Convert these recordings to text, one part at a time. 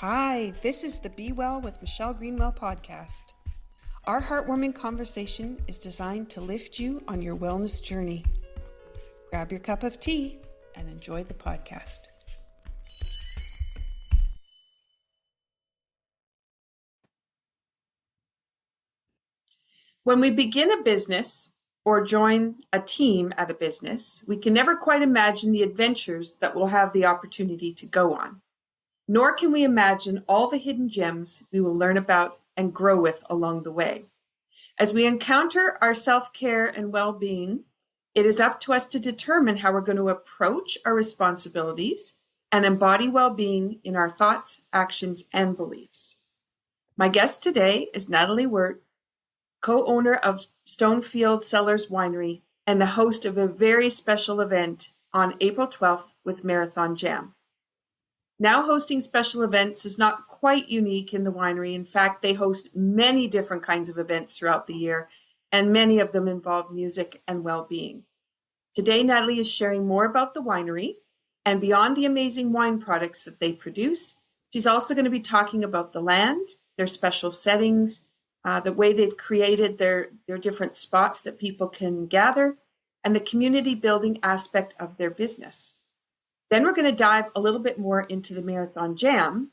Hi, this is the Be Well with Michelle Greenwell podcast. Our heartwarming conversation is designed to lift you on your wellness journey. Grab your cup of tea and enjoy the podcast. When we begin a business or join a team at a business, we can never quite imagine the adventures that we'll have the opportunity to go on. Nor can we imagine all the hidden gems we will learn about and grow with along the way. As we encounter our self-care and well-being, it is up to us to determine how we're going to approach our responsibilities and embody well-being in our thoughts, actions, and beliefs. My guest today is Natalie Wurz, co-owner of Stonefield Cellars Winery and the host of a very special event on April 12th with Marathon Jam. Now hosting special events is not quite unique in the winery. In fact, they host many different kinds of events throughout the year, and many of them involve music and well-being. Today, Natalie is sharing more about the winery, and beyond the amazing wine products that they produce, she's also going to be talking about the land, their special settings, the way they've created their different spots that people can gather, and the community building aspect of their business. Then we're going to dive a little bit more into the Marathon Jam,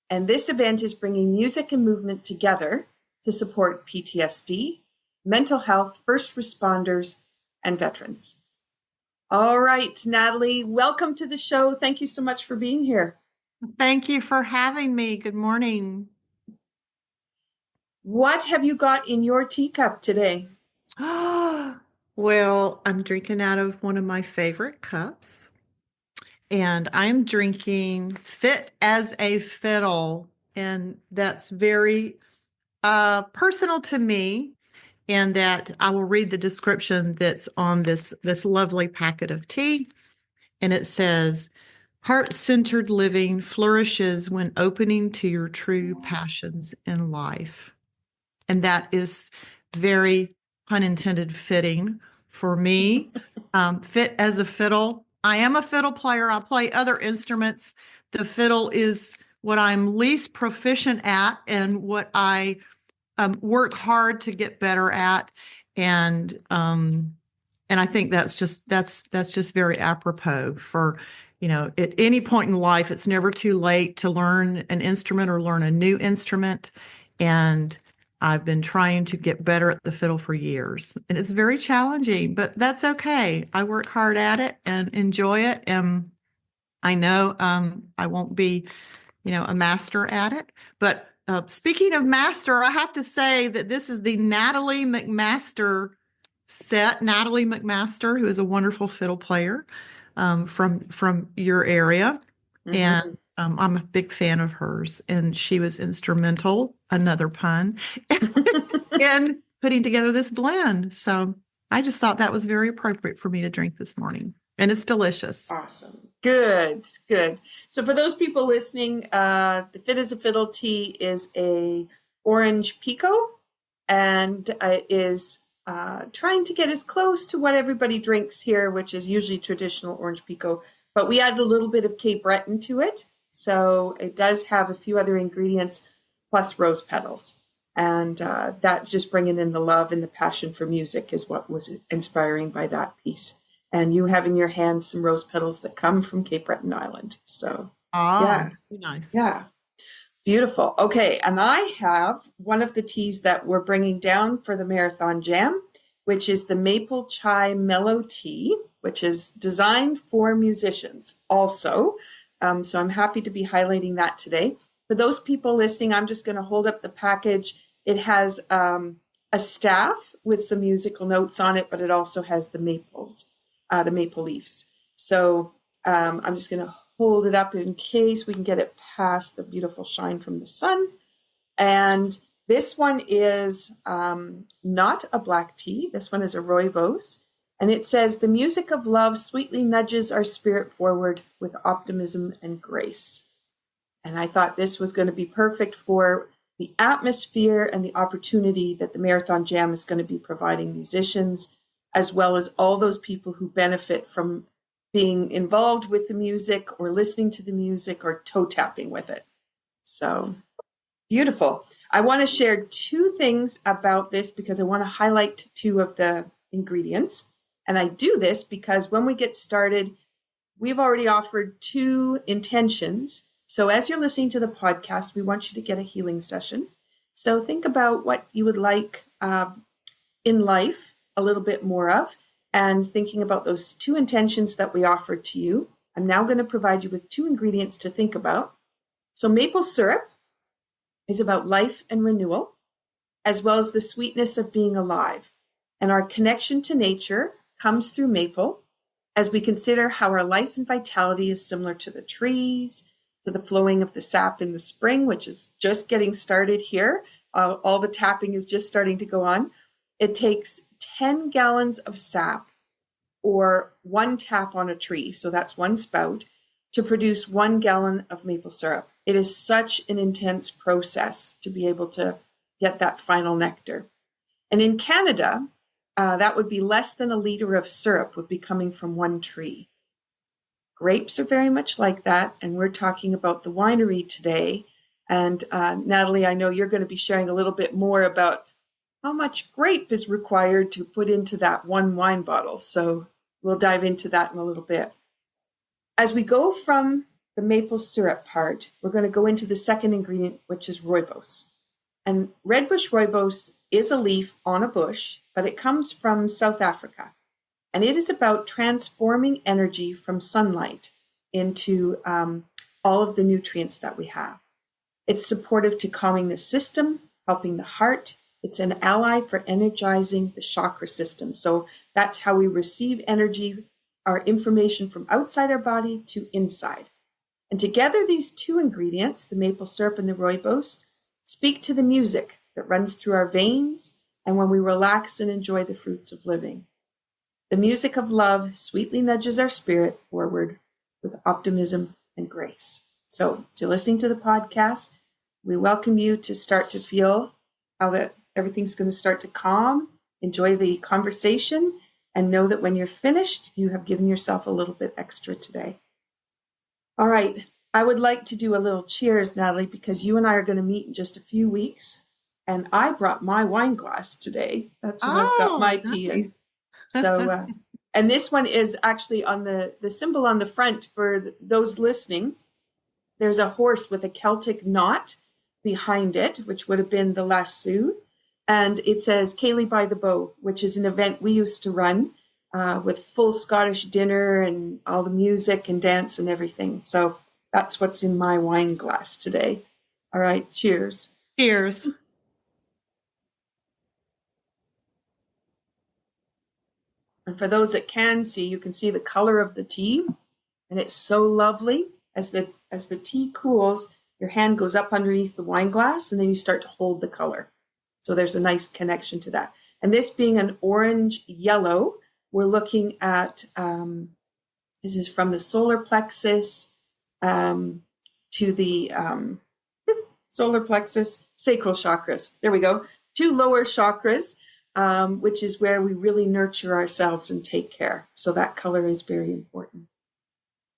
and this event is bringing music and movement together to support PTSD, mental health, first responders, and veterans. All right, Natalie, welcome to the show. Thank you so much for being here. Thank you for having me. Good morning. What have you got in your teacup today? Well, I'm drinking out of one of my favorite cups. And I'm drinking Fit as a Fiddle, and that's very personal to me, and that I will read the description that's on this lovely packet of tea, and it says, heart-centered living flourishes when opening to your true passions in life. And that is very, pun intended, fitting for me. Fit as a fiddle. I am a fiddle player. I play other instruments. The fiddle is what I'm least proficient at and what I work hard to get better at. And I think that's just very apropos for, at any point in life, it's never too late to learn an instrument or learn a new instrument. And I've been trying to get better at the fiddle for years, and it's very challenging, but that's okay. I work hard at it and enjoy it. And I know I won't be, a master at it. But speaking of master, I have to say that this is the Natalie MacMaster set. Natalie MacMaster, who is a wonderful fiddle player from your area. Mm-hmm. And I'm a big fan of hers, and she was instrumental, another pun, in putting together this blend. So I just thought that was very appropriate for me to drink this morning, and it's delicious. Awesome. Good. So for those people listening, the Fit as a Fiddle tea is a orange pico, and is trying to get as close to what everybody drinks here, which is usually traditional orange pico, but we add a little bit of Cape Breton to it. So it does have a few other ingredients plus rose petals. And that's just bringing in the love and the passion for music is what was inspiring by that piece. And you have in your hands some rose petals that come from Cape Breton Island. So, yeah. Nice. Yeah. Beautiful. Okay. And I have one of the teas that we're bringing down for the Marathon Jam, which is the Maple Chai Mellow Tea, which is designed for musicians also. So I'm happy to be highlighting that today. For those people listening, I'm just going to hold up the package. It has a staff with some musical notes on it, but it also has the maples, the maple leaves. So I'm just going to hold it up in case we can get it past the beautiful shine from the sun. And this one is not a black tea. This one is a rooibos. And it says, the music of love sweetly nudges our spirit forward with optimism and grace. And I thought this was going to be perfect for the atmosphere and the opportunity that the Marathon Jam is going to be providing musicians, as well as all those people who benefit from being involved with the music or listening to the music or toe tapping with it. So beautiful. I want to share two things about this because I want to highlight two of the ingredients. And I do this because when we get started, we've already offered two intentions. So as you're listening to the podcast, we want you to get a healing session. So think about what you would like in life a little bit more of, and thinking about those two intentions that we offered to you. I'm now going to provide you with two ingredients to think about. So maple syrup is about life and renewal, as well as the sweetness of being alive. And our connection to nature comes through maple as we consider how our life and vitality is similar to the trees, to the flowing of the sap in the spring, which is just getting started here. All the tapping is just starting to go on. It takes 10 gallons of sap, or one tap on a tree, so that's one spout, to produce 1 gallon of maple syrup. It is such an intense process to be able to get that final nectar. And in Canada, that would be less than a liter of syrup would be coming from one tree. Grapes are very much like that, and we're talking about the winery today. And Natalie, I know you're going to be sharing a little bit more about how much grape is required to put into that one wine bottle. So we'll dive into that in a little bit. As we go from the maple syrup part, we're going to go into the second ingredient, which is rooibos. And red bush rooibos is a leaf on a bush, but it comes from South Africa. And it is about transforming energy from sunlight into all of the nutrients that we have. It's supportive to calming the system, helping the heart. It's an ally for energizing the chakra system. So that's how we receive energy, our information from outside our body to inside. And together, these two ingredients, the maple syrup and the rooibos, speak to the music that runs through our veins and when we relax and enjoy the fruits of living. The music of love sweetly nudges our spirit forward with optimism and grace. So you're listening to the podcast. We welcome you to start to feel how that everything's going to start to calm, enjoy the conversation, and know that when you're finished, you have given yourself a little bit extra today. All right. I would like to do a little cheers, Natalie, because you and I are going to meet in just a few weeks. And I brought my wine glass today. That's what I've got my tea in. So, and this one is actually on the symbol on the front for those listening. There's a horse with a Celtic knot behind it, which would have been the lasso. And it says Kaylee by the Bow, which is an event we used to run with full Scottish dinner and all the music and dance and everything. So that's what's in my wine glass today. All right, cheers. Cheers. And for those that can see, you can see the color of the tea, and it's so lovely. As the tea cools, your hand goes up underneath the wine glass, and then you start to hold the color. So there's a nice connection to that. And this being an orange yellow, we're looking at, this is from the solar plexus to the solar plexus, sacral chakras. There we go. 2 lower chakras, which is where we really nurture ourselves and take care. So that color is very important.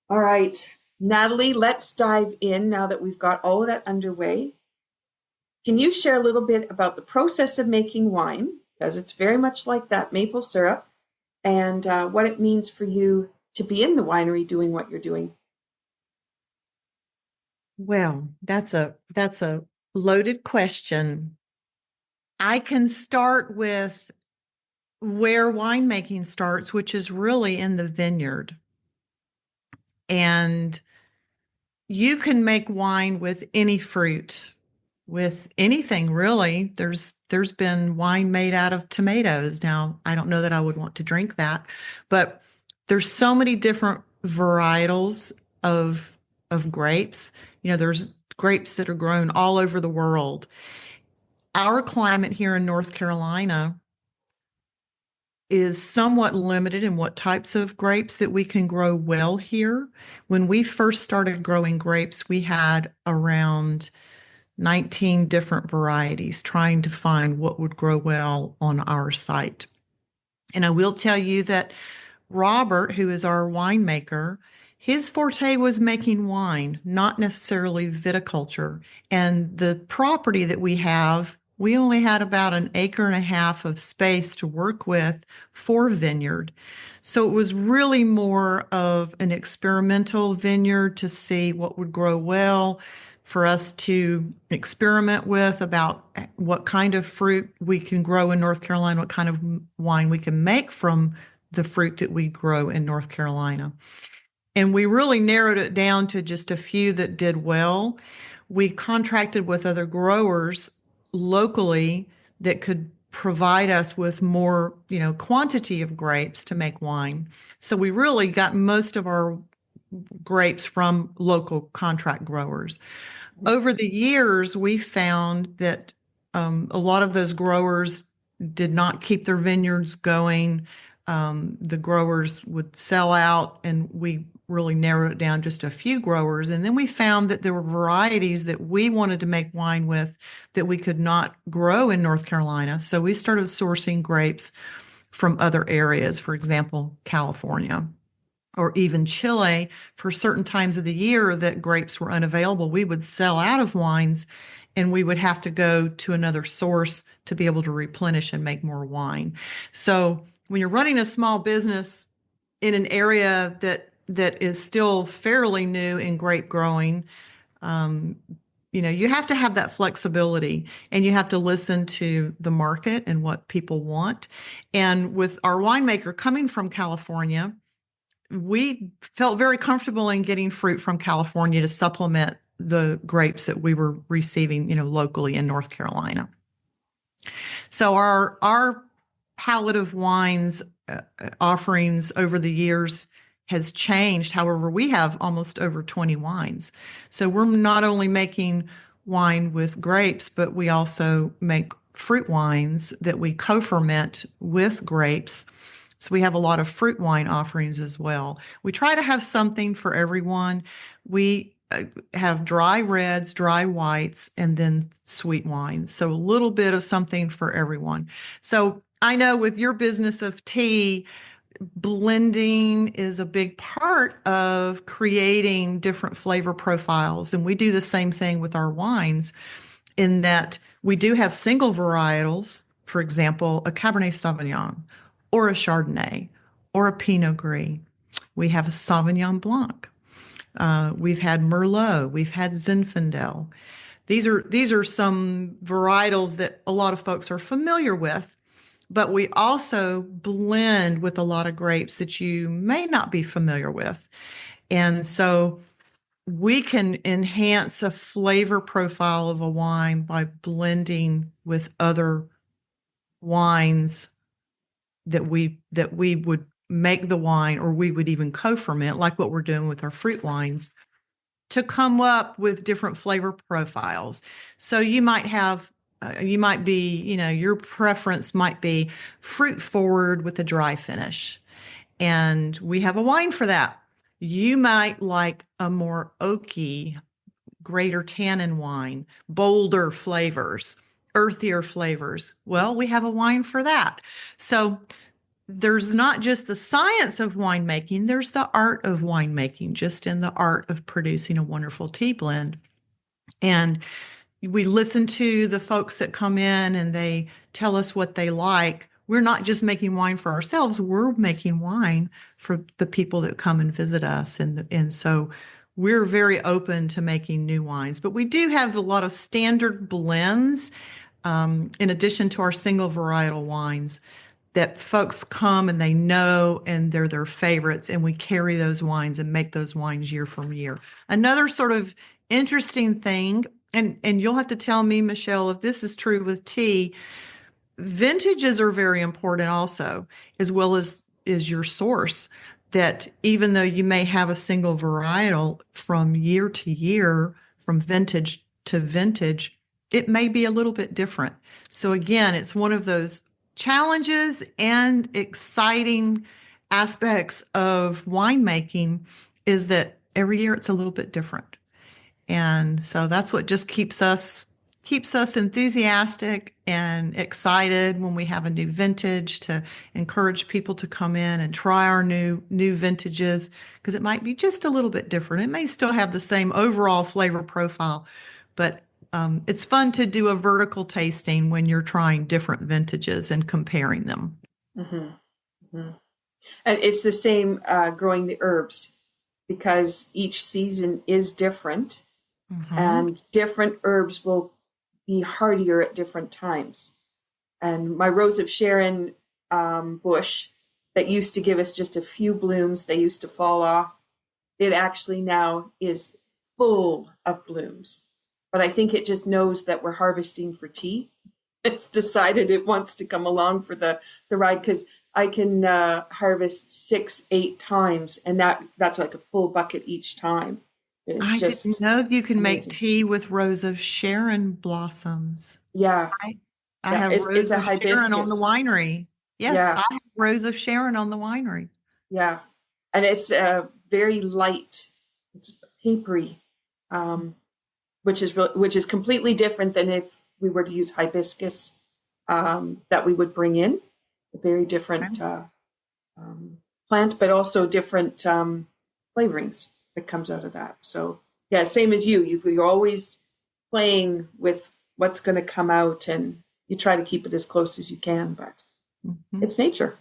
All right, Natalie, let's dive in now that we've got all of that underway. Can you share a little bit about the process of making wine? Because it's very much like that maple syrup, and what it means for you to be in the winery doing what you're doing. Well, that's a loaded question. I can start with where winemaking starts, which is really in the vineyard. And you can make wine with any fruit, with anything really. There's been wine made out of tomatoes. Now, I don't know that I would want to drink that, but there's so many different varietals of grapes. You know, there's grapes that are grown all over the world. Our climate here in North Carolina is somewhat limited in what types of grapes that we can grow well here. When we first started growing grapes, we had around 19 different varieties trying to find what would grow well on our site. And I will tell you that Robert, who is our winemaker, His forte was making wine, not necessarily viticulture. And the property that we have, we only had about an acre and a half of space to work with for vineyard. So it was really more of an experimental vineyard to see what would grow well, for us to experiment with about what kind of fruit we can grow in North Carolina, what kind of wine we can make from the fruit that we grow in North Carolina. And we really narrowed it down to just a few that did well. We contracted with other growers locally that could provide us with more, quantity of grapes to make wine. So we really got most of our grapes from local contract growers. Over the years, we found that a lot of those growers did not keep their vineyards going. The growers would sell out, and we really narrowed it down just a few growers. And then we found that there were varieties that we wanted to make wine with that we could not grow in North Carolina. So we started sourcing grapes from other areas, for example, California or even Chile. For certain times of the year that grapes were unavailable, we would sell out of wines and we would have to go to another source to be able to replenish and make more wine. So when you're running a small business in an area that is still fairly new in grape growing, you have to have that flexibility, and you have to listen to the market and what people want. And with our winemaker coming from California, we felt very comfortable in getting fruit from California to supplement the grapes that we were receiving, locally in North Carolina. So our palette of wines offerings over the years has changed. However, we have almost over 20 wines. So we're not only making wine with grapes, but we also make fruit wines that we co-ferment with grapes. So we have a lot of fruit wine offerings as well. We try to have something for everyone. We have dry reds, dry whites, and then sweet wines. So a little bit of something for everyone. So I know with your business of tea, blending is a big part of creating different flavor profiles. And we do the same thing with our wines in that we do have single varietals, for example, a Cabernet Sauvignon or a Chardonnay or a Pinot Gris. We have a Sauvignon Blanc. We've had Merlot. We've had Zinfandel. These are some varietals that a lot of folks are familiar with, but we also blend with a lot of grapes that you may not be familiar with. And so we can enhance a flavor profile of a wine by blending with other wines that we would make the wine, or we would even co-ferment, like what we're doing with our fruit wines, to come up with different flavor profiles. So you might have, your preference might be fruit forward with a dry finish. And we have a wine for that. You might like a more oaky, greater tannin wine, bolder flavors, earthier flavors. Well, we have a wine for that. So there's not just the science of winemaking, there's the art of winemaking, just in the art of producing a wonderful tea blend. And we listen to the folks that come in and they tell us what they like. We're not just making wine for ourselves, we're making wine for the people that come and visit us. And so we're very open to making new wines. But we do have a lot of standard blends, in addition to our single varietal wines, that folks come and they know and they're their favorites, and we carry those wines and make those wines year from year. Another sort of interesting thing, and you'll have to tell me, Michelle, if this is true with tea, vintages are very important also, as well as is your source, that even though you may have a single varietal from year to year, from vintage to vintage, it may be a little bit different. So again, it's one of those challenges and exciting aspects of winemaking, is that every year it's a little bit different. And so that's what just keeps us keeps us enthusiastic and excited when we have a new vintage to encourage people to come in and try our new vintages because it might be just a little bit different. It may still have the same overall flavor profile, but it's fun to do a vertical tasting when you're trying different vintages and comparing them. Mm-hmm. Mm-hmm. And it's the same growing the herbs because each season is different and different herbs will be hardier at different times. And my Rose of Sharon bush that used to give us just a few blooms, they used to fall off. It actually now is full of blooms. But I think it just knows that we're harvesting for tea. It's decided it wants to come along for the ride because I can harvest 6-8 times, and that's like a full bucket each time. I didn't know you can make tea with Rose of Sharon blossoms. Yeah. I have Rose of Sharon on the winery. Yes, I have Rose of Sharon on the winery. Yeah. And it's very light. It's papery, which is completely different than if we were to use hibiscus that we would bring in. A very different plant, but also different flavorings that comes out of that. So yeah, same as you're always playing with what's going to come out, and you try to keep it as close as you can, but it's nature.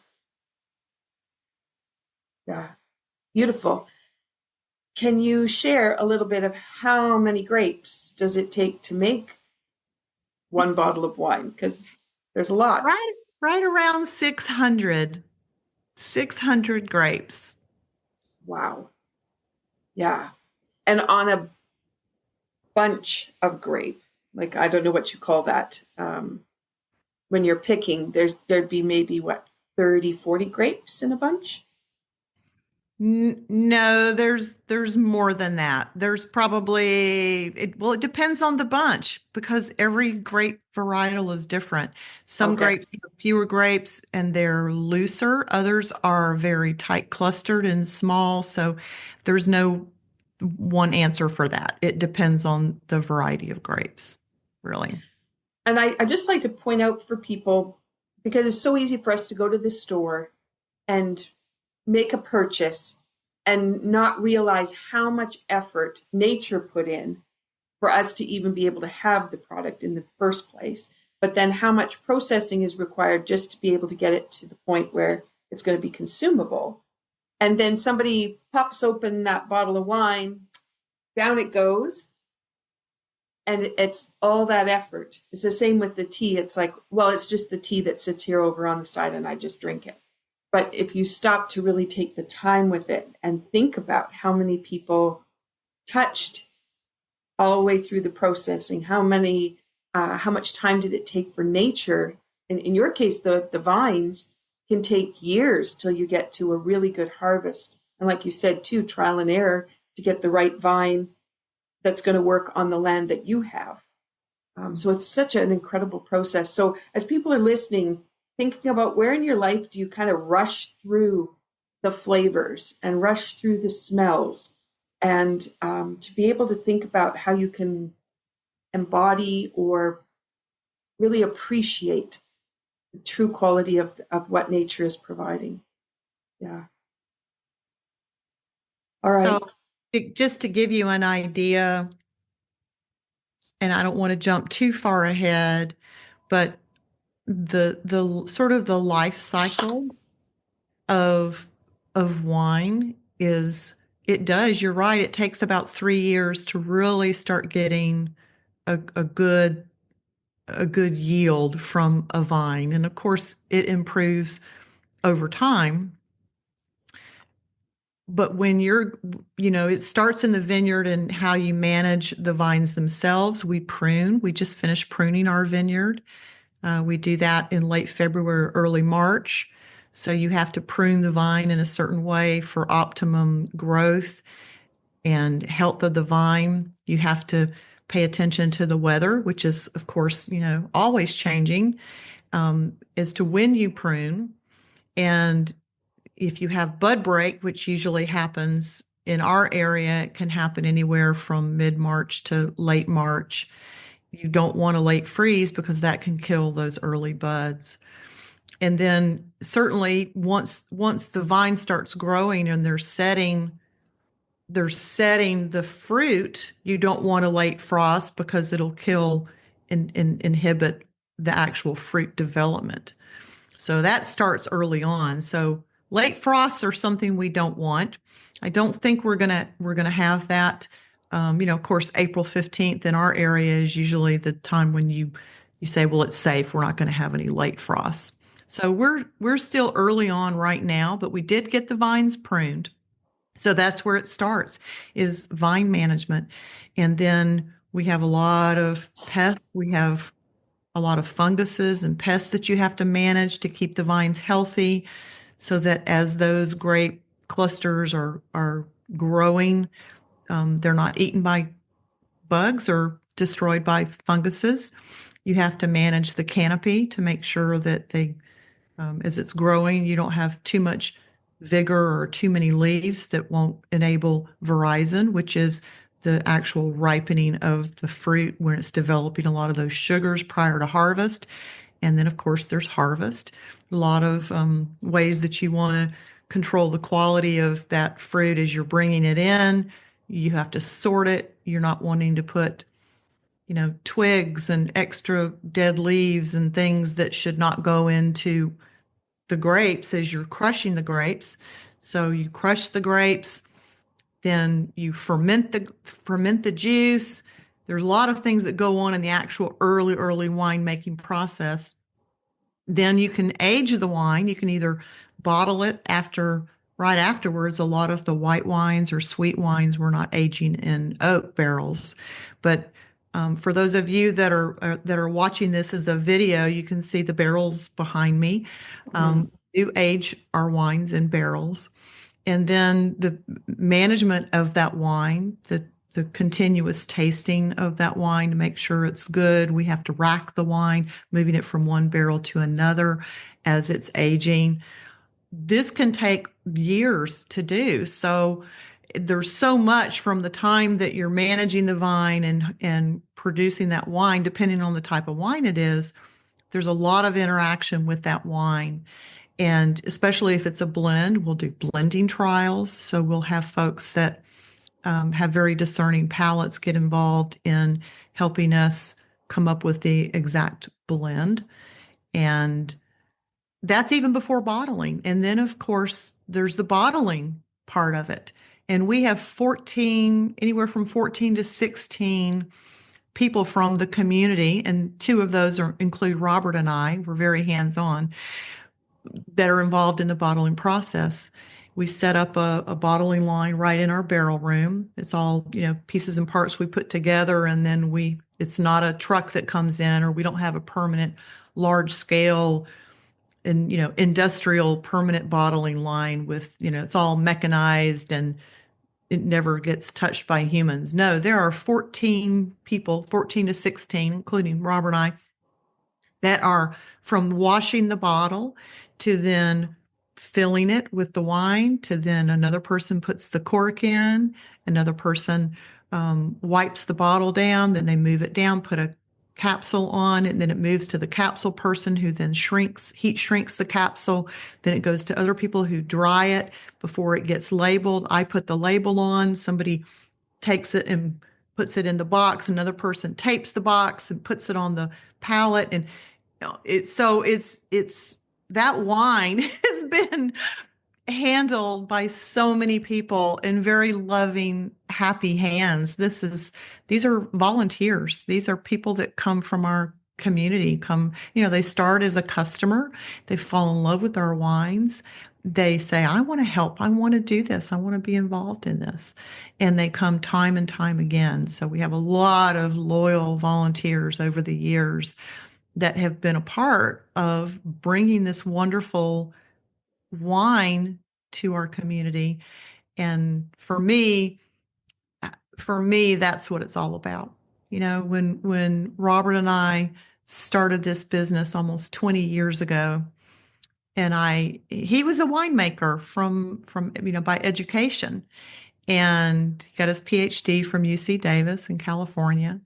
Yeah, beautiful. Can you share a little bit of how many grapes does it take to make one bottle of wine? Because there's a lot. Right around 600 grapes. Wow. Yeah. And on a bunch of grape, like, I don't know what you call that. When you're picking, there'd be maybe 30, 40 grapes in a bunch? No, there's more than that. There's probably, it depends on the bunch because every grape varietal is different. Some grapes have fewer grapes and they're looser. Others are very tight clustered and small. So there's no one answer for that. It depends on the variety of grapes, really. And I just like to point out for people, because it's so easy for us to go to the store and make a purchase and not realize how much effort nature put in for us to even be able to have the product in the first place, but then how much processing is required just to be able to get it to the point where it's going to be consumable. And then somebody pops open that bottle of wine, down it goes, and it's all that effort. It's the same with the tea. It's like, well, it's just the tea that sits here over on the side and I just drink it. But if you stop to really take the time with it and think about how many people touched all the way through the processing, how much time did it take for nature? And in your case, the vines can take years till you get to a really good harvest. And like you said, too, trial and error to get the right vine that's going to work on the land that you have. So it's such an incredible process. So as people are listening, thinking about where in your life do you kind of rush through the flavors and rush through the smells, and to be able to think about how you can embody or really appreciate the true quality of what nature is providing. Yeah. All right. So just to give you an idea, and I don't want to jump too far ahead, but the sort of the life cycle of wine is, you're right, it takes about 3 years to really start getting a good yield from a vine. And of course it improves over time. But when it starts in the vineyard and how you manage the vines themselves. We just finished pruning our vineyard. We do that in late February, early March. So you have to prune the vine in a certain way for optimum growth and health of the vine. You have to pay attention to the weather, which is, of course, always changing, as to when you prune. And if you have bud break, which usually happens in our area, it can happen anywhere from mid-March to late March. you don't want to late freeze because that can kill those early buds. And then certainly once the vine starts growing and they're setting the fruit, you don't want to late frost because it'll kill and inhibit the actual fruit development. So that starts early on. So late frosts are something we don't want. I don't think we're gonna have that. Of course, April 15th in our area is usually the time when you say, well, it's safe. We're not going to have any late frosts. So we're still early on right now, but we did get the vines pruned. So that's where it starts, is vine management. And then we have a lot of pests. We have a lot of funguses and pests that you have to manage to keep the vines healthy so that as those grape clusters are growing, they're not eaten by bugs or destroyed by funguses. You have to manage the canopy to make sure that as it's growing, you don't have too much vigor or too many leaves that won't enable veraison, which is the actual ripening of the fruit when it's developing a lot of those sugars prior to harvest. And then, of course, there's harvest. A lot of ways that you want to control the quality of that fruit as you're bringing it in. You have to sort it. You're not wanting to put, twigs and extra dead leaves and things that should not go into the grapes as you're crushing the grapes. So you crush the grapes, then you ferment the juice. There's a lot of things that go on in the actual early winemaking process. Then you can age the wine. You can either bottle it right afterwards. A lot of the white wines or sweet wines were not aging in oak barrels, but for those of you that are watching this as a video, you can see the barrels behind me. We do age our wines in barrels, and then the management of that wine, the continuous tasting of that wine to make sure it's good. We have to rack the wine, moving it from one barrel to another as it's aging. This can take years to do. So there's so much from the time that you're managing the vine and producing that wine, depending on the type of wine it is. There's a lot of interaction with that wine. And especially if it's a blend, we'll do blending trials. So we'll have folks that have very discerning palates get involved in helping us come up with the exact blend. And that's even before bottling. And then, of course, there's the bottling part of it. And we have anywhere from 14 to 16 people from the community, and two of those include Robert and I. We're very hands-on, that are involved in the bottling process. We set up a bottling line right in our barrel room. It's all, pieces and parts we put together, and then it's not a truck that comes in, or we don't have a permanent large scale and, industrial permanent bottling line with, it's all mechanized and it never gets touched by humans. No, there are 14 people, 14 to 16, including Robert and I, that are from washing the bottle to then filling it with the wine, to then another person puts the cork in, another person wipes the bottle down, then they move it down, put a capsule on, and then it moves to the capsule person who then heat shrinks the capsule. Then it goes to other people who dry it before it gets labeled. I put the label on, somebody takes it and puts it in the box, another person tapes the box and puts it on the pallet. And it's that wine has been handled by so many people in very loving, happy hands. These are volunteers. These are people that come from our community, they start as a customer. They fall in love with our wines. They say, I want to help. I want to do this. I want to be involved in this. And they come time and time again. So we have a lot of loyal volunteers over the years that have been a part of bringing this wonderful wine to our community. And for me, that's what it's all about. When Robert and I started this business almost 20 years ago, and he was a winemaker from by education, and he got his PhD from UC Davis in California.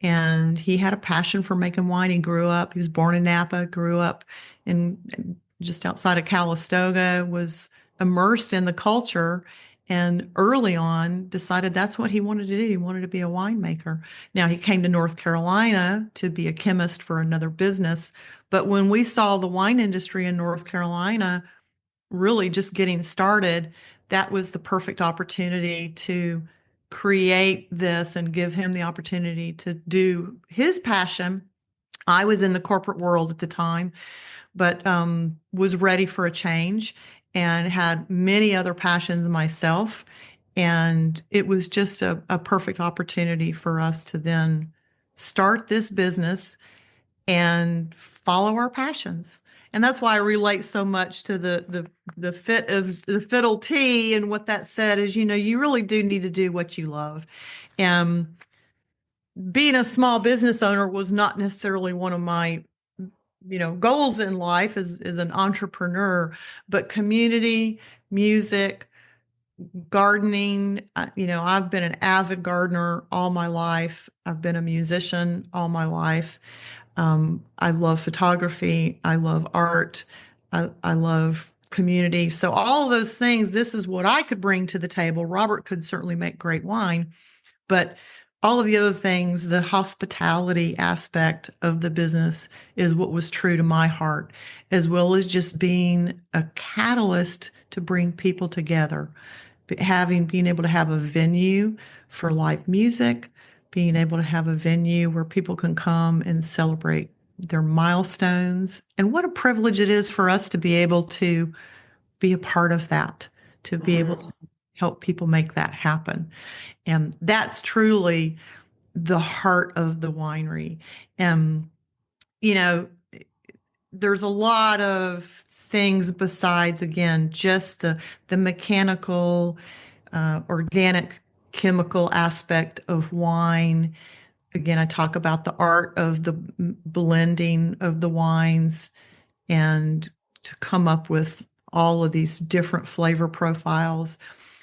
and he had a passion for making wine. He was born in Napa, grew up in just outside of Calistoga, was immersed in the culture, and early on decided that's what he wanted to do. He wanted to be a winemaker. Now he came to North Carolina to be a chemist for another business. But when we saw the wine industry in North Carolina really just getting started, that was the perfect opportunity to create this and give him the opportunity to do his passion. I was in the corporate world at the time, but was ready for a change and had many other passions myself. And it was just a perfect opportunity for us to then start this business and follow our passions. And that's why I relate so much to the fit of the Fiddle tea. And what that said is, you really do need to do what you love. And being a small business owner was not necessarily one of my goals in life as an entrepreneur, but community, music, gardening. I've been an avid gardener all my life. I've been a musician all my life. I love photography. I love art. I love community. So all of those things, this is what I could bring to the table. Robert could certainly make great wine, but all of the other things, the hospitality aspect of the business is what was true to my heart, as well as just being a catalyst to bring people together, being able to have a venue for live music, being able to have a venue where people can come and celebrate their milestones. And what a privilege it is for us to be able to be a part of that, to be able to help people make that happen. And that's truly the heart of the winery. And, there's a lot of things besides, again, just the mechanical, organic, chemical aspect of wine. Again, I talk about the art of the blending of the wines and to come up with all of these different flavor profiles.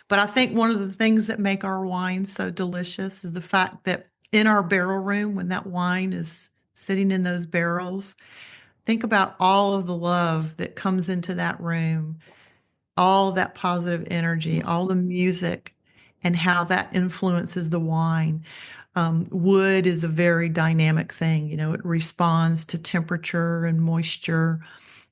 But I think one of the things that make our wine so delicious is the fact that in our barrel room, when that wine is sitting in those barrels, think about all of the love that comes into that room, all that positive energy, all the music, and how that influences the wine. Wood is a very dynamic thing. It responds to temperature and moisture.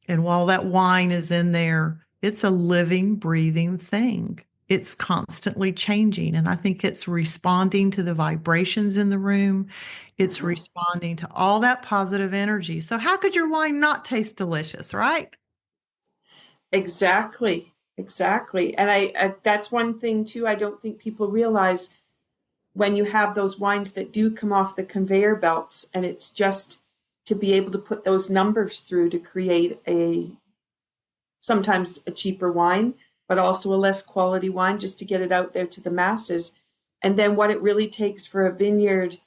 And while that wine is in there, it's a living, breathing thing. It's constantly changing. And I think it's responding to the vibrations in the room. It's responding to all that positive energy. So how could your wine not taste delicious, right? Exactly. Exactly. And I that's one thing too, I don't think people realize when you have those wines that do come off the conveyor belts, and it's just to be able to put those numbers through to create sometimes a cheaper wine, but also a less quality wine, just to get it out there to the masses. And then what it really takes for a vineyard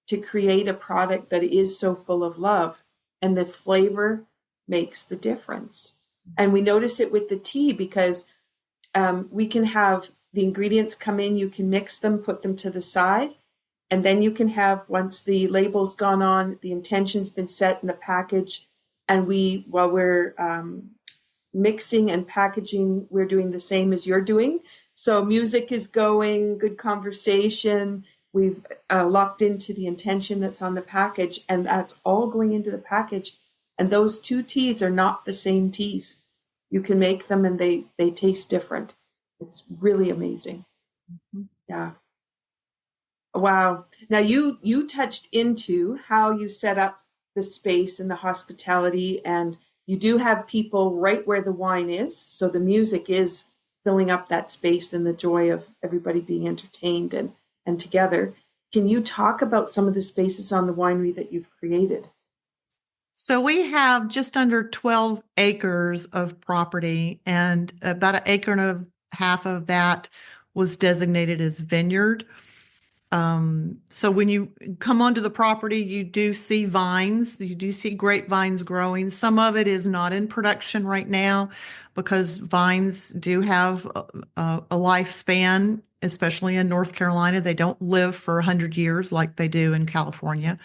to create a product that is so full of love, and the flavor makes the difference. And we notice it with the tea because we can have the ingredients come in, you can mix them, put them to the side, and then you can have, once the label's gone on, the intention's been set in a package, and while we're mixing and packaging, we're doing the same as you're doing. So music is going, good conversation. We've locked into the intention that's on the package, and that's all going into the package. And those two teas are not the same teas. You can make them and they taste different. It's really amazing. Mm-hmm. Yeah. Wow. Now you touched into how you set up the space and the hospitality, and you do have people right where the wine is. So the music is filling up that space and the joy of everybody being entertained and together. Can you talk about some of the spaces on the winery that you've created? So we have just under 12 acres of property, and about an acre and a half of that was designated as vineyard. So when you come onto the property, you do see vines, you do see grapevines growing. Some of it is not in production right now because vines do have a lifespan, especially in North Carolina. They don't live for 100 years like they do in California.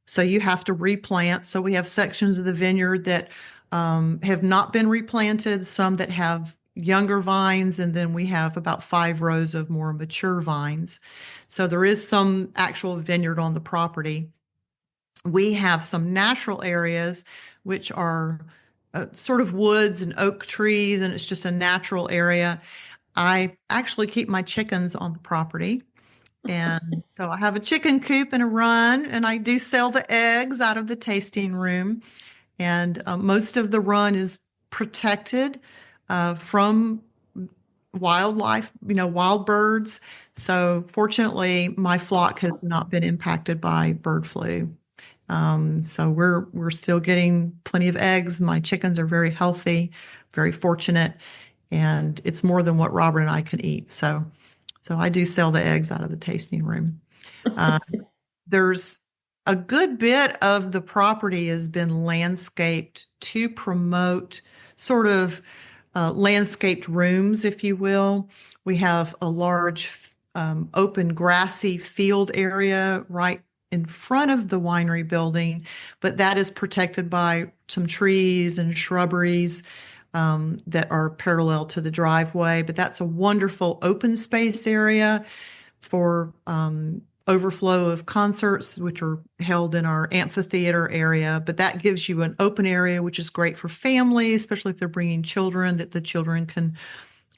So you have to replant. So we have sections of the vineyard that have not been replanted, some that have younger vines, and then we have about 5 rows of more mature vines. So there is some actual vineyard on the property. We have some natural areas, which are sort of woods and oak trees, and it's just a natural area. I actually keep my chickens on the property. And so I have a chicken coop and a run, and I do sell the eggs out of the tasting room. And most of the run is protected from wildlife, wild birds. So fortunately, my flock has not been impacted by bird flu. So we're still getting plenty of eggs. My chickens are very healthy, very fortunate, and it's more than what Robert and I can eat. So I do sell the eggs out of the tasting room. There's a good bit of the property has been landscaped to promote sort of landscaped rooms, if you will. We have a large open grassy field area right in front of the winery building, but that is protected by some trees and shrubberies that are parallel to the driveway. But that's a wonderful open space area for overflow of concerts, which are held in our amphitheater area. But that gives you an open area, which is great for families, especially if they're bringing children, that the children can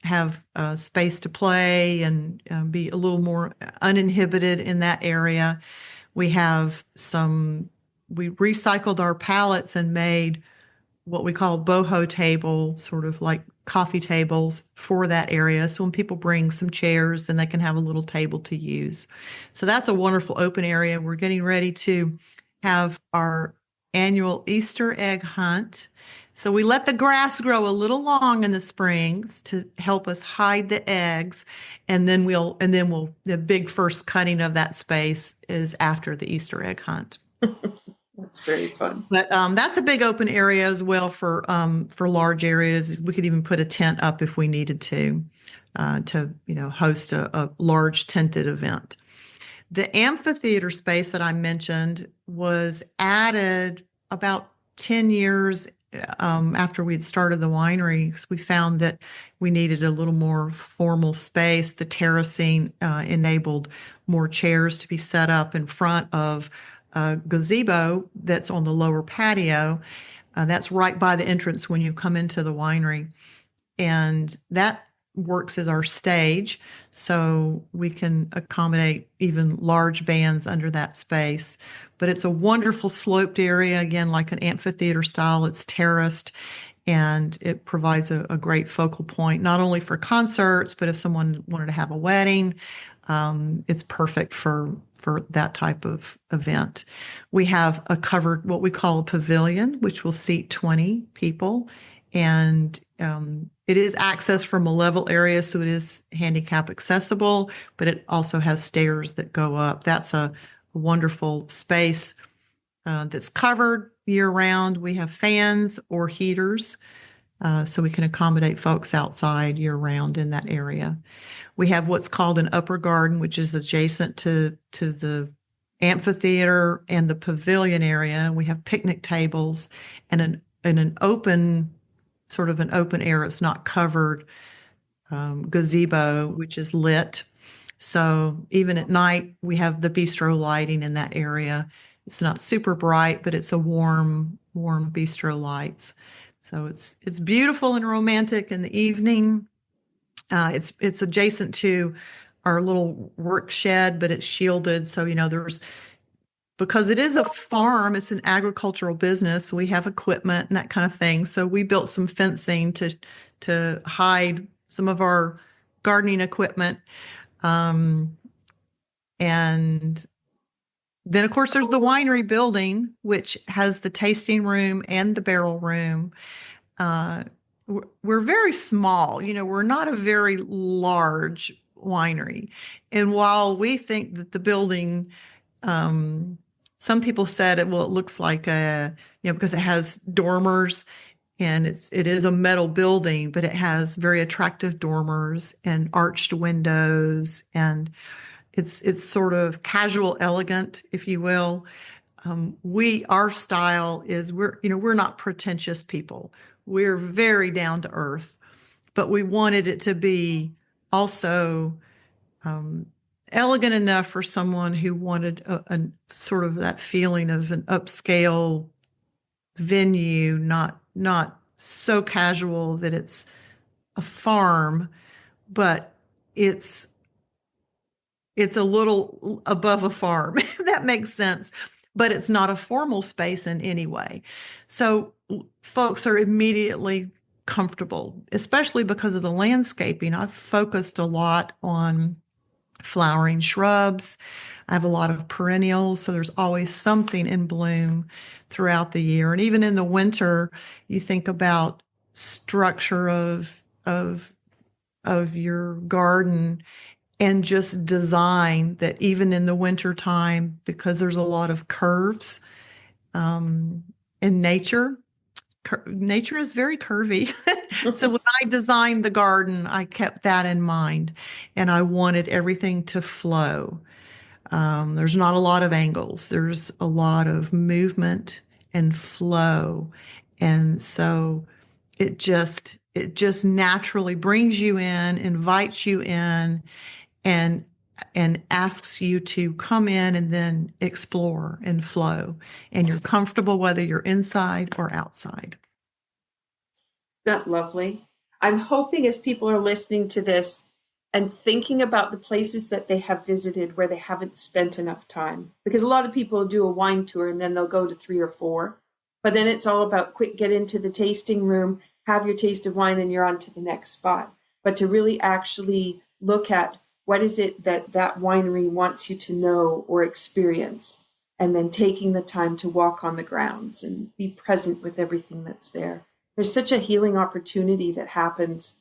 have space to play and be a little more uninhibited in that area. We recycled our pallets and made what we call boho table, sort of like coffee tables for that area. So when people bring some chairs, then they can have a little table to use. So that's a wonderful open area. We're getting ready to have our annual Easter egg hunt. So we let the grass grow a little long in the springs to help us hide the eggs. And then the big first cutting of that space is after the Easter egg hunt. That's very fun. But that's a big open area as well for large areas. We could even put a tent up if we needed to host a large tented event. The amphitheater space that I mentioned was added about 10 years after we'd started the winery, because we found that we needed a little more formal space. The terracing enabled more chairs to be set up in front of a gazebo that's on the lower patio. That's right by the entrance when you come into the winery. And that works as our stage, so we can accommodate even large bands under that space. But it's a wonderful sloped area, again, like an amphitheater style. It's terraced, and it provides a great focal point, not only for concerts, but if someone wanted to have a wedding, it's perfect for that type of event. We have a covered, what we call a pavilion, which will seat 20 people. And it is accessed from a level area, so it is handicap accessible, but it also has stairs that go up. That's a wonderful space that's covered year round. We have fans or heaters, so we can accommodate folks outside year round in that area. We have what's called an upper garden, which is adjacent to the amphitheater and the pavilion area. We have picnic tables and an open air, it's not covered, gazebo, which is lit. So even at night, we have the bistro lighting in that area. It's not super bright, but it's a warm bistro lights. So it's beautiful and romantic in the evening. It's adjacent to our little work shed, but it's shielded. So, because it is a farm, it's an agricultural business. We have equipment and that kind of thing. So we built some fencing to hide some of our gardening equipment. And then, of course, there's the winery building, which has the tasting room and the barrel room. We're very small. We're not a very large Winery. And while we think that the building, some people said it looks like because it has dormers, and it is a metal building, but it has very attractive dormers and arched windows, and it's sort of casual elegant, if you will. Our style is we're not pretentious people. We're very down to earth, but we wanted it to be also elegant enough for someone who wanted a sort of that feeling of an upscale venue, not so casual that it's a farm, but it's a little above a farm, if that makes sense. But it's not a formal space in any way. So folks are immediately comfortable, especially because of the landscaping. I've focused a lot on flowering shrubs. I have a lot of perennials, so there's always something in bloom throughout the year. And even in the winter, you think about structure of your garden and just design that even in the winter time, because there's a lot of curves in nature. Nature is very curvy. So when I designed the garden, I kept that in mind, and I wanted everything to flow. There's not a lot of angles. There's a lot of movement and flow. And so it just naturally brings you in, invites you in, and asks you to come in and then explore and flow. And you're comfortable whether you're inside or outside. That's lovely. I'm hoping as people are listening to this and thinking about the places that they have visited where they haven't spent enough time, because a lot of people do a wine tour and then they'll go to 3 or 4, but then it's all about quick, get into the tasting room, have your taste of wine, and you're on to the next spot. But to really actually look at what is it that winery wants you to know or experience, and then taking the time to walk on the grounds and be present with everything that's there. There's such a healing opportunity that happens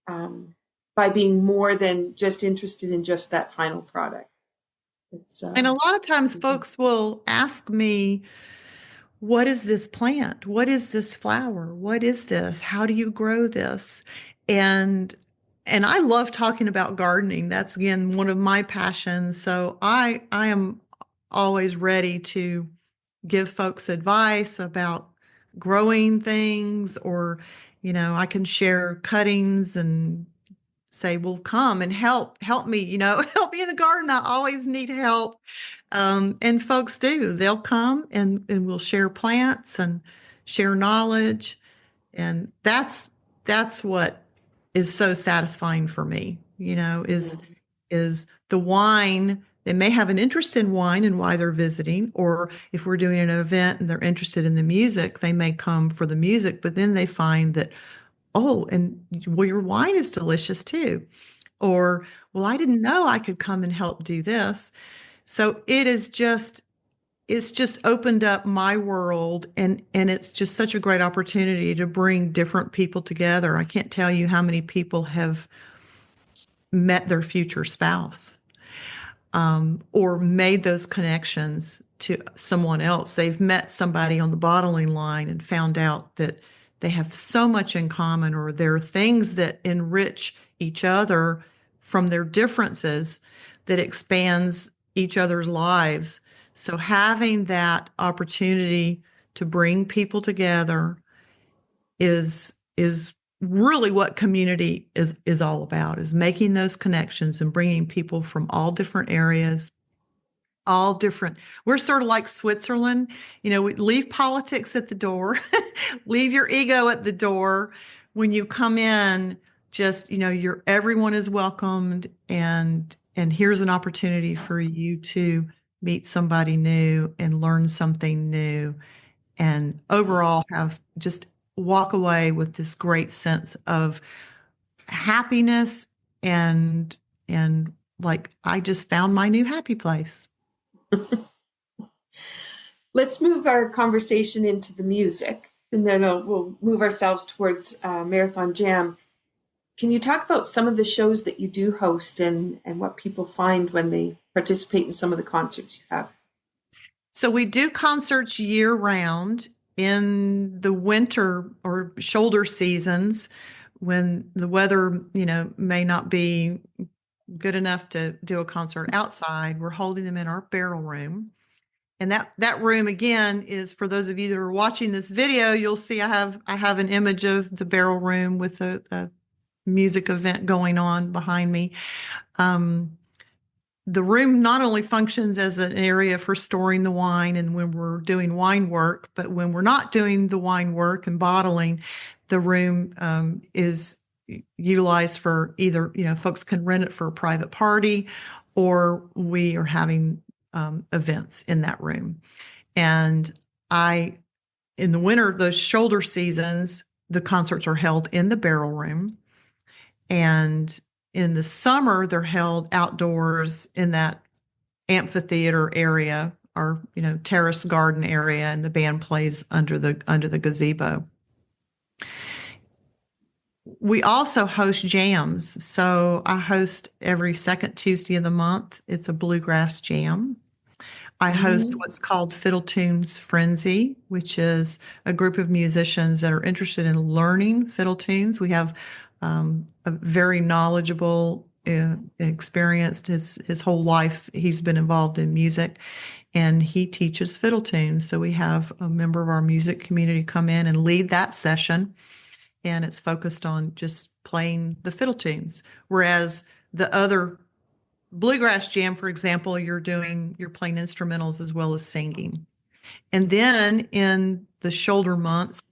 by being more than just interested in just that final product. And a lot of times folks will ask me, what is this plant? What is this flower? What is this? How do you grow this? And I love talking about gardening. That's, again, one of my passions. So I am always ready to give folks advice about growing things, or, I can share cuttings and say, well, come and help me, help me in the garden. I always need help. And folks do. They'll come and we'll share plants and share knowledge. And that's what is so satisfying for me, is the wine. They may have an interest in wine and why they're visiting, or if we're doing an event and they're interested in the music, they may come for the music, but then they find that, oh, and well, your wine is delicious too. Or, well, I didn't know I could come and help do this. So it's just opened up my world, and it's just such a great opportunity to bring different people together. I can't tell you how many people have met their future spouse, or made those connections to someone else. They've met somebody on the bottling line and found out that they have so much in common, or there are things that enrich each other from their differences that expands each other's lives. So having that opportunity to bring people together is really what community is all about, is making those connections and bringing people from all different areas, all different. We're sort of like Switzerland. We leave politics at the door, leave your ego at the door. When you come in, just, everyone is welcomed, and here's an opportunity for you to meet somebody new and learn something new, and overall just walk away with this great sense of happiness and like, I just found my new happy place. Let's move our conversation into the music, and then we'll move ourselves towards Marathon Jam. Can you talk about some of the shows that you do host and what people find when they participate in some of the concerts you have? So we do concerts year round. In the winter or shoulder seasons when the weather, may not be good enough to do a concert outside, we're holding them in our barrel room. And that room again is, for those of you that are watching this video, you'll see I have an image of the barrel room with a music event going on behind me. The room not only functions as an area for storing the wine and when we're doing wine work, but when we're not doing the wine work and bottling, the room is utilized for either, folks can rent it for a private party, or we are having events in that room. And in the winter, those shoulder seasons, the concerts are held in the barrel room. And in the summer, they're held outdoors in that amphitheater area, or terrace garden area, and the band plays under the gazebo. We also host jams. So I host every second Tuesday of the month. It's a bluegrass jam. I host what's called Fiddle Tunes Frenzy, which is a group of musicians that are interested in learning fiddle tunes. We have a very knowledgeable, experienced his whole life. He's been involved in music, and he teaches fiddle tunes. So we have a member of our music community come in and lead that session, and it's focused on just playing the fiddle tunes. Whereas the other bluegrass jam, for example, you're playing instrumentals as well as singing. And then in the shoulder months,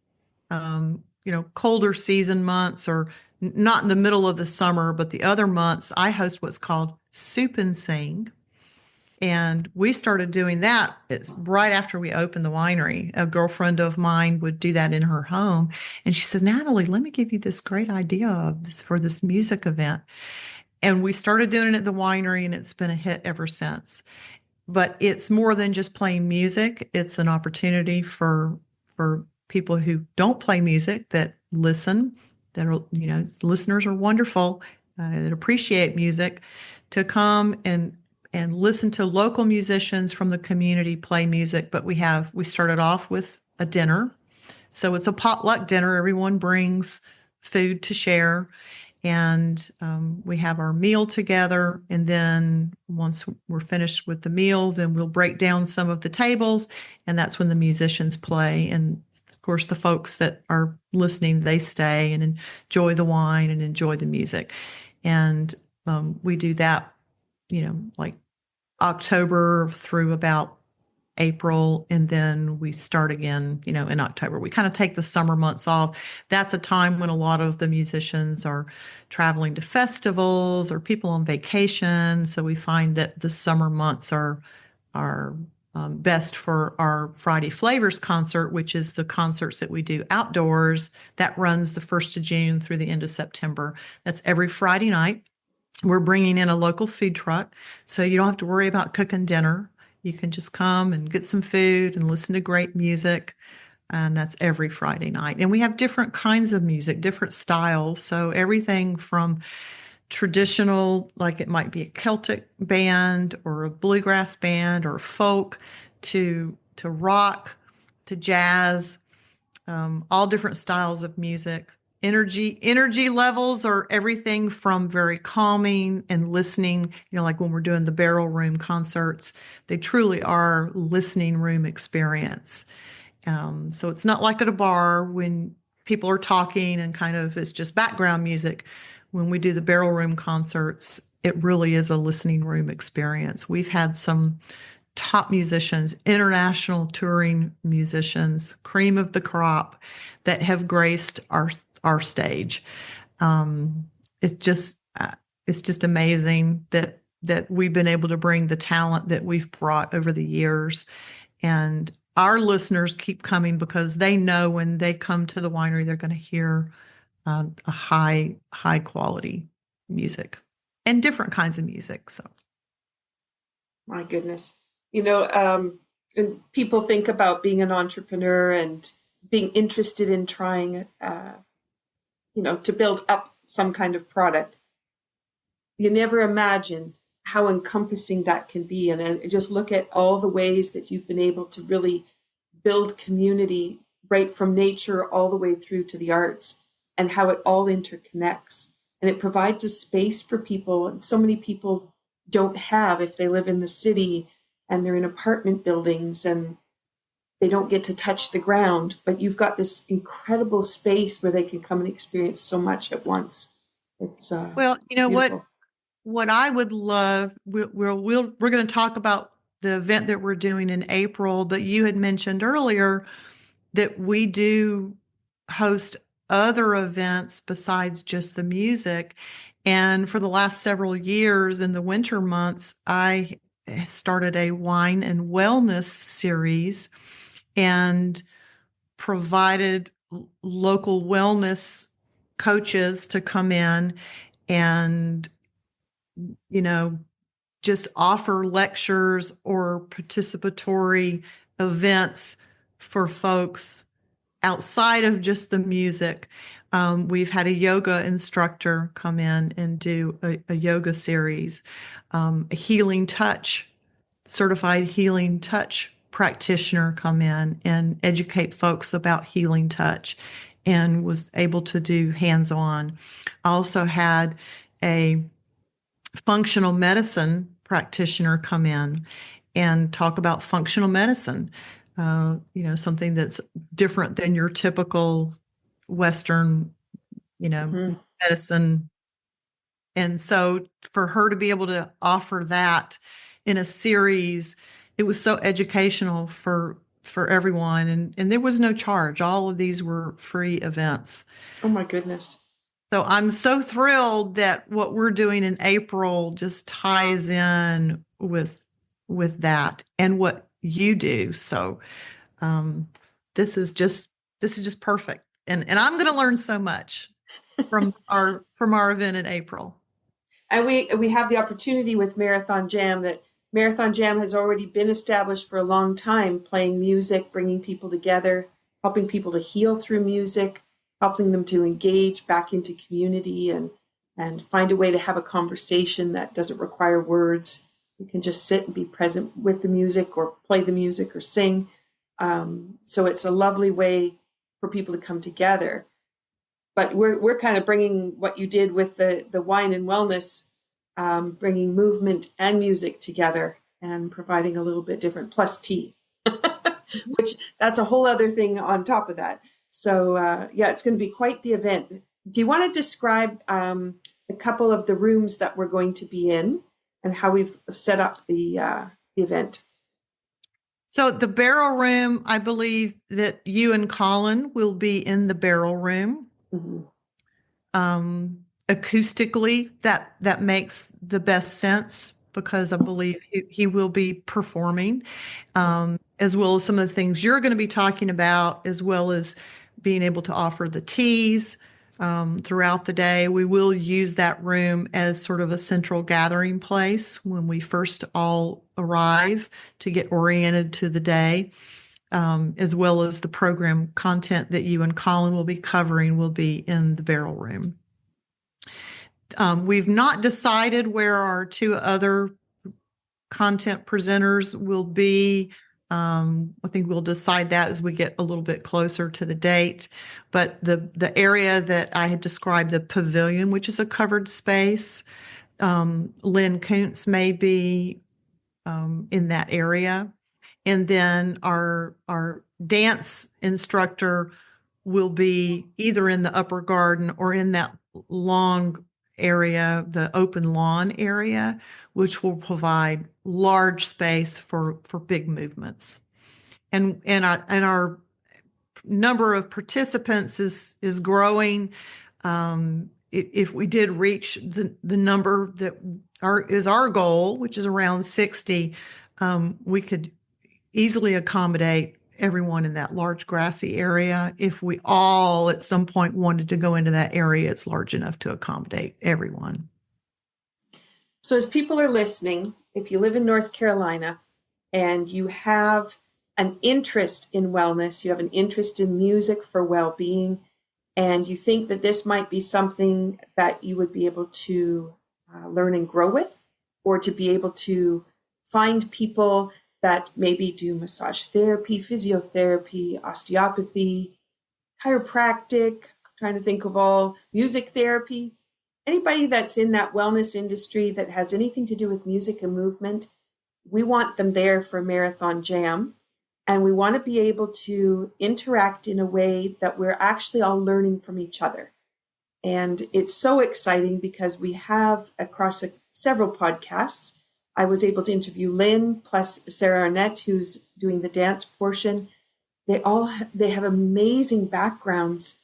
colder season months, or not in the middle of the summer, but the other months, I host what's called Soup and Sing. And we started doing that. It's right after we opened the winery. A girlfriend of mine would do that in her home. And she said, Natalie, let me give you this great idea for this music event. And we started doing it at the winery, and it's been a hit ever since. But it's more than just playing music. It's an opportunity for people who don't play music that listen, that are, listeners are wonderful, that appreciate music, to come and listen to local musicians from the community play music. But we started off with a dinner. So it's a potluck dinner. Everyone brings food to share. And we have our meal together. And then once we're finished with the meal, then we'll break down some of the tables. And that's when the musicians play. And of course, the folks that are listening, they stay and enjoy the wine and enjoy the music. And we do that, like October through about April, and then we start again, in October. We kind of take the summer months off. That's a time when a lot of the musicians are traveling to festivals or people on vacation. So we find that the summer months are best for our Friday Flavors concert, which is the concerts that we do outdoors. That runs the 1st of June through the end of September. That's every Friday night. We're bringing in a local food truck, so you don't have to worry about cooking dinner. You can just come and get some food and listen to great music. And that's every Friday night. And we have different kinds of music, different styles. So everything from traditional, like it might be a Celtic band or a bluegrass band or folk, to rock, to jazz, all different styles of music. Energy levels are everything from very calming and listening, like when we're doing the barrel room concerts, they truly are listening room experience. So it's not like at a bar when people are talking and kind of it's just background music. When we do the barrel room concerts, it really is a listening room experience. We've had some top musicians, international touring musicians, cream of the crop, that have graced our stage. It's just amazing that we've been able to bring the talent that we've brought over the years. And our listeners keep coming because they know when they come to the winery, they're going to hear a high quality music and different kinds of music. So, my goodness, and people think about being an entrepreneur and being interested in trying, to build up some kind of product, you never imagine how encompassing that can be. And then just look at all the ways that you've been able to really build community right from nature all the way through to the arts, and how it all interconnects. And it provides a space for people. And so many people don't have, if they live in the city and they're in apartment buildings and they don't get to touch the ground, but you've got this incredible space where they can come and experience so much at once. It's well, you know beautiful. what I would love, we're going to talk about the event that we're doing in April, but you had mentioned earlier that we do host other events besides just the music. And for the last several years in the winter months, I started a wine and wellness series and provided local wellness coaches to come in and, you know, just offer lectures or participatory events for folks outside of just the music. We've had a yoga instructor come in and do a yoga series, a healing touch, certified healing touch practitioner come in and educate folks about healing touch, and was able to do hands-on. I also had a functional medicine practitioner come in and talk about functional medicine, something that's different than your typical Western, medicine. And so for her to be able to offer that in a series, it was so educational for everyone. And there was no charge. All of these were free events. Oh my goodness. So I'm so thrilled that what we're doing in April just ties in with that and what you do. So this is just perfect. And I'm going to learn so much from our event in April. And we have the opportunity with Marathon Jam that Marathon Jam has already been established for a long time, playing music, bringing people together, helping people to heal through music, helping them to engage back into community and find a way to have a conversation that doesn't require words. You can just sit and be present with the music or play the music or sing. So it's a lovely way for people to come together. But we're kind of bringing what you did with the wine and wellness, bringing movement and music together and providing a little bit different, plus tea, which that's a whole other thing on top of that. So it's going to be quite the event. Do you want to describe a couple of the rooms that we're going to be in and how we've set up the event? So the barrel room, I believe that you and Colin will be in the barrel room. Mm-hmm. Acoustically, that makes the best sense because I believe he will be performing, as well as some of the things you're going to be talking about, as well as being able to offer the teas throughout the day. We will use that room as sort of a central gathering place when we first all arrive to get oriented to the day, as well as the program content that you and Colin will be covering will be in the barrel room. We've not decided where our two other content presenters will be. I think we'll decide that as we get a little bit closer to the date. But the area that I had described, the pavilion, which is a covered space, Lyn Koonce may be in that area. And then our dance instructor will be either in the upper garden or in that long area, the open lawn area, which will provide large space for big movements. And our number of participants is growing. If we did reach the number that is our goal, which is around 60, we could easily accommodate everyone in that large grassy area. If we all at some point wanted to go into that area, it's large enough to accommodate everyone. So as people are listening, if you live in North Carolina and you have an interest in wellness, you have an interest in music for well-being, and you think that this might be something that you would be able to learn and grow with, or to be able to find people that maybe do massage therapy, physiotherapy, osteopathy, chiropractic, trying to think of all, music therapy, anybody that's in that wellness industry that has anything to do with music and movement, we want them there for Marathon Jam. And we want to be able to interact in a way that we're actually all learning from each other. And it's so exciting because we have across several podcasts, I was able to interview Lyn plus Sarah Arnett, who's doing the dance portion. They have amazing backgrounds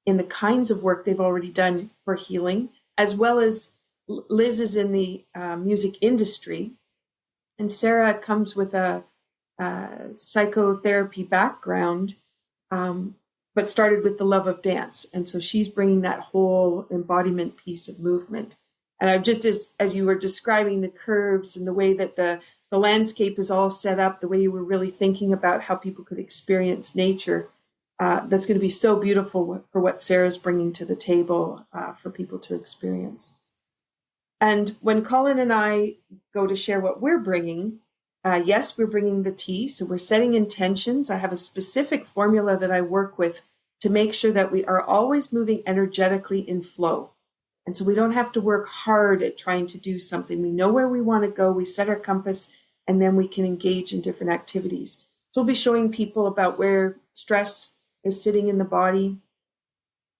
in the kinds of work they've already done for healing, as well as Liz is in the music industry. And Sarah comes with a psychotherapy background, but started with the love of dance. And so she's bringing that whole embodiment piece of movement. And I've just, as you were describing the curves and the way that the landscape is all set up, the way you were really thinking about how people could experience nature, that's going to be so beautiful for what Sarah's bringing to the table for people to experience. And when Colin and I go to share what we're bringing, yes, we're bringing the tea. So we're setting intentions. I have a specific formula that I work with to make sure that we are always moving energetically in flow. And so we don't have to work hard at trying to do something. We know where we want to go. We set our compass, and then we can engage in different activities. So we'll be showing people about where stress is sitting in the body,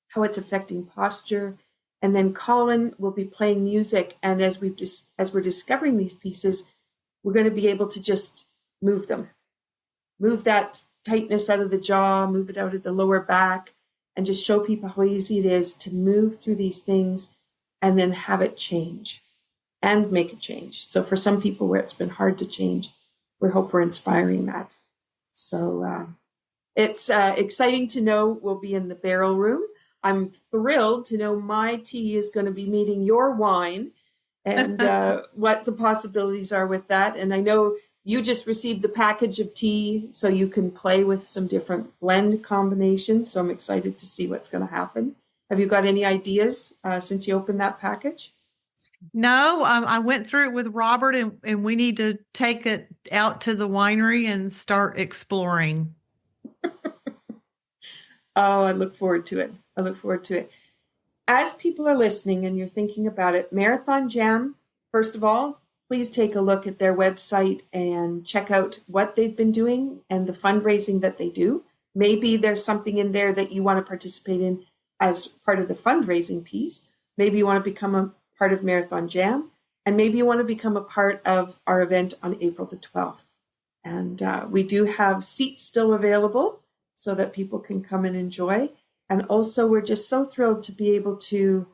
how it's affecting posture. And then Colin will be playing music. And as we're discovering these pieces, we're going to be able to just move them, move that tightness out of the jaw, move it out of the lower back, and just show people how easy it is to move through these things and then have it change and make a change. So for some people where it's been hard to change, we hope we're inspiring that. So it's exciting to know we'll be in the barrel room. I'm thrilled to know my tea is going to be meeting your wine, and what the possibilities are with that. And I know you just received the package of tea, so you can play with some different blend combinations. So I'm excited to see what's going to happen. Have you got any ideas since you opened that package? No, I went through it with Robert, and we need to take it out to the winery and start exploring. Oh, I look forward to it. I look forward to it. As people are listening and you're thinking about it, Marathon Jam, first of all, please take a look at their website and check out what they've been doing and the fundraising that they do. Maybe there's something in there that you want to participate in as part of the fundraising piece. Maybe you want to become a part of Marathon Jam, and maybe you want to become a part of our event on April the 12th. And we do have seats still available so that people can come and enjoy. And also, we're just so thrilled to be able to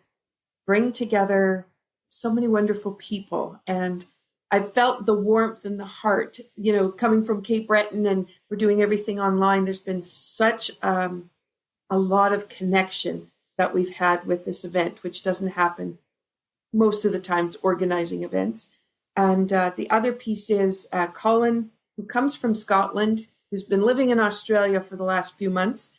bring together so many wonderful people. And I felt the warmth and the heart, coming from Cape Breton, and we're doing everything online. There's been such a lot of connection that we've had with this event, which doesn't happen most of the times organizing events. And the other piece is Colin, who comes from Scotland, who's been living in Australia for the last few months,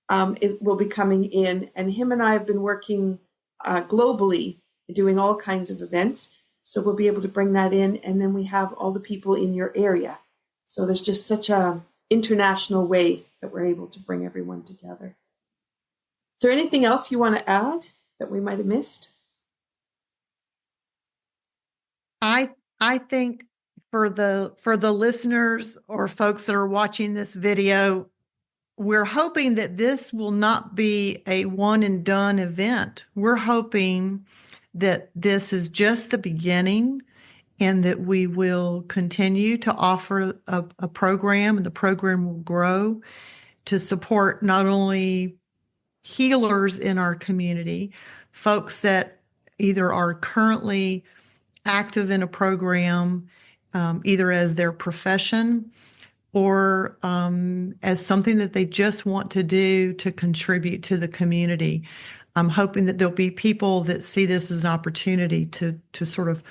it will be coming in, and him and I have been working globally, doing all kinds of events. So we'll be able to bring that in, and then we have all the people in your area. So there's just such a international way that we're able to bring everyone together. Is there anything else you want to add that we might have missed? I think for the listeners or folks that are watching this video, we're hoping that this will not be a one and done event. We're hoping that this is just the beginning, and that we will continue to offer a program, and the program will grow to support not only healers in our community, folks that either are currently active in a program, either as their profession or as something that they just want to do to contribute to the community. I'm hoping that there'll be people that see this as an opportunity to sort of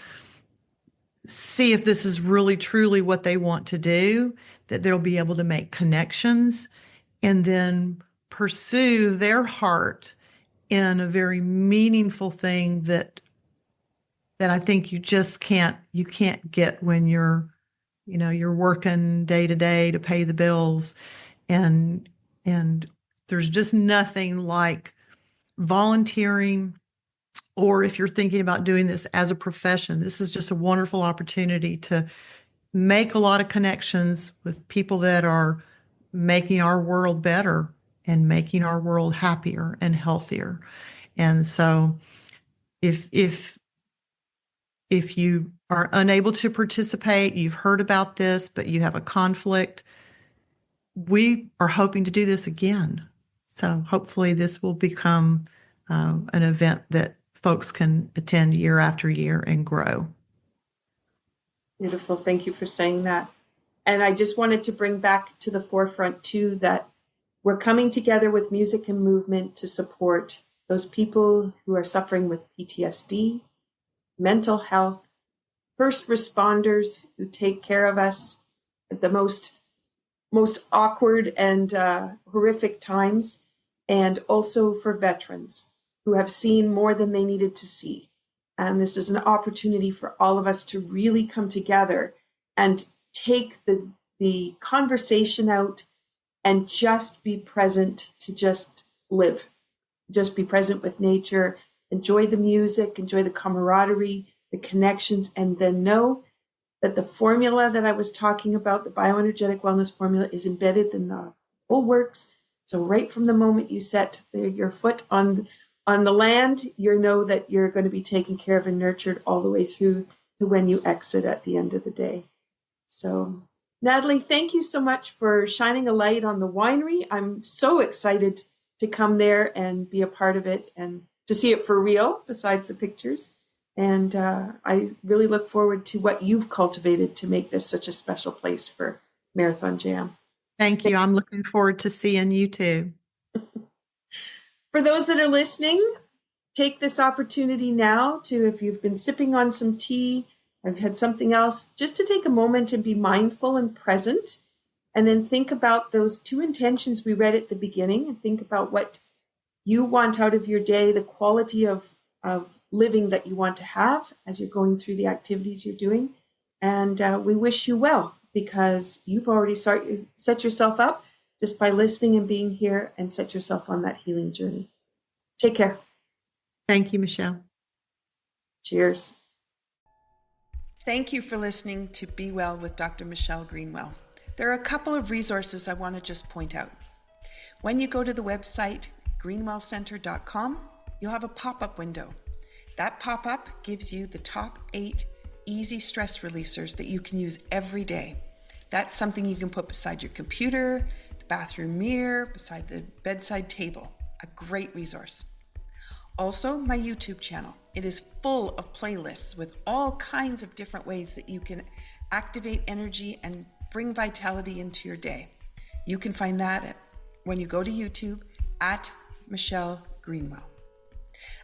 see if this is really truly what they want to do, that they'll be able to make connections and then pursue their heart in a very meaningful thing that I think you just can't get when you're working day to day to pay the bills, and there's just nothing like volunteering, or if you're thinking about doing this as a profession, this is just a wonderful opportunity to make a lot of connections with people that are making our world better and making our world happier and healthier. And so if you are unable to participate, you've heard about this, but you have a conflict, we are hoping to do this again. So hopefully this will become an event that folks can attend year after year and grow. Beautiful. Thank you for saying that. And I just wanted to bring back to the forefront, too, that we're coming together with music and movement to support those people who are suffering with PTSD, mental health, first responders who take care of us at the most awkward and horrific times, and also for veterans who have seen more than they needed to see. And this is an opportunity for all of us to really come together and take the conversation out and just be present, to just live, just be present with nature, enjoy the music, enjoy the camaraderie, the connections, and then know that the formula that I was talking about, the bioenergetic wellness formula, is embedded in the whole works. So right from the moment you set your foot on the land, you know that you're going to be taken care of and nurtured all the way through to when you exit at the end of the day. So, Natalie, thank you so much for shining a light on the winery. I'm so excited to come there and be a part of it and to see it for real, besides the pictures. And I really look forward to what you've cultivated to make this such a special place for Marathon Jam. Thank you. I'm looking forward to seeing you too. For those that are listening, take this opportunity now to, if you've been sipping on some tea or had something else, just to take a moment and be mindful and present. And then think about those 2 intentions we read at the beginning, and think about what you want out of your day, the quality of living that you want to have as you're going through the activities you're doing. And we wish you well, because you've already set yourself up just by listening and being here, and set yourself on that healing journey. Take care. Thank you, Michelle. Cheers. Thank you for listening to Be Well with Dr. Michelle Greenwell. There are a couple of resources I want to just point out. When you go to the website greenwellcenter.com, you'll have a pop-up window. That pop-up gives you the top 8 easy stress releasers that you can use every day. That's something you can put beside your computer, the bathroom mirror, beside the bedside table. A great resource. Also, my YouTube channel. It is full of playlists with all kinds of different ways that you can activate energy and bring vitality into your day. You can find that when you go to YouTube at Michelle Greenwell.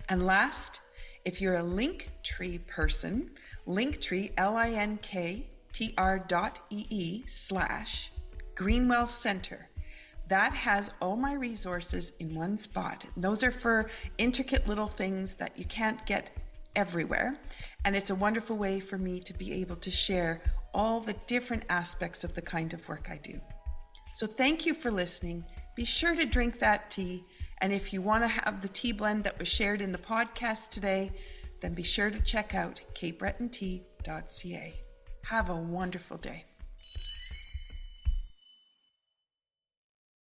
And last, if you're a Linktree person, Linktree, linktr.ee/Greenwell Center. That has all my resources in one spot. Those are for intricate little things that you can't get everywhere. And it's a wonderful way for me to be able to share all the different aspects of the kind of work I do. So thank you for listening. Be sure to drink that tea. And if you want to have the tea blend that was shared in the podcast today, then be sure to check out capebretontea.ca. Have a wonderful day.